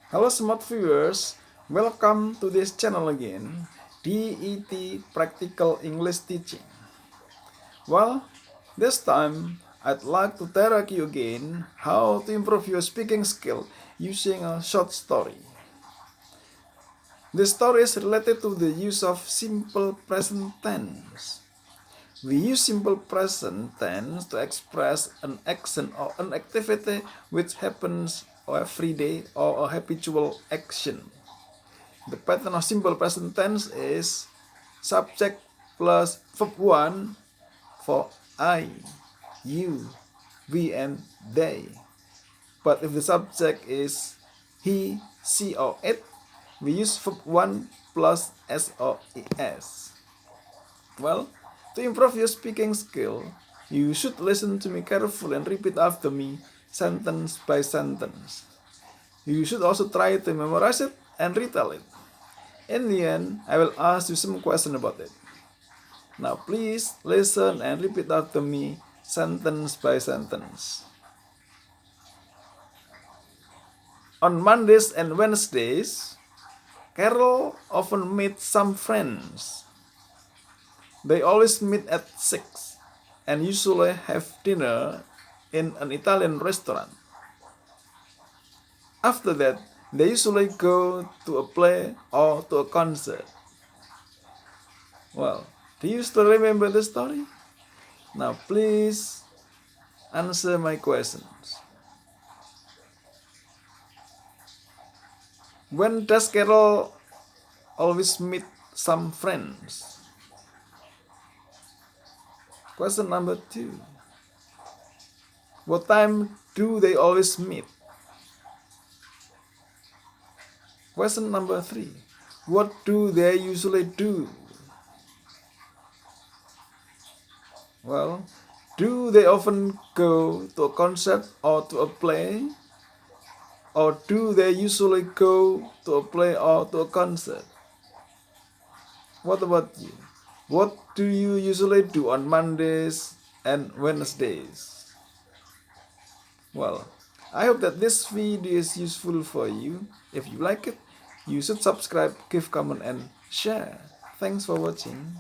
Hello smart viewers, welcome to this channel again, DET Practical English Teaching. Well, this time I'd like to tell you again how to improve your speaking skill using a short story. This story is related to the use of simple present tense. We use simple present tense to express an action or an activity which happens every day or a habitual action. The pattern of simple present tense is subject plus verb 1 for I, you, we, and they. But if the subject is he, she, or it, we use verb 1 plus s or es. Well, to improve your speaking skill, you should listen to me carefully and repeat after me sentence by sentence. You should also try to memorize it and retell it. In the end, I will ask you some question about it. Now please listen and repeat after me sentence by sentence. On Mondays and Wednesdays, Carol often meets some friends. They always meet at 6 and usually have dinner in an Italian restaurant. After that, they usually go to a play or to a concert. Well, do you still remember the story? Now please answer my questions. When does Carol always meet some friends? Question number 2. What time do they always meet? Question number 3. What do they usually do? Well, do they often go to a concert or to a play? Or do they usually go to a play or to a concert? What about you? What do you usually do on Mondays and Wednesdays? Well, I hope that this video is useful for you. If you like it, you should subscribe, give comment, and share. Thanks for watching.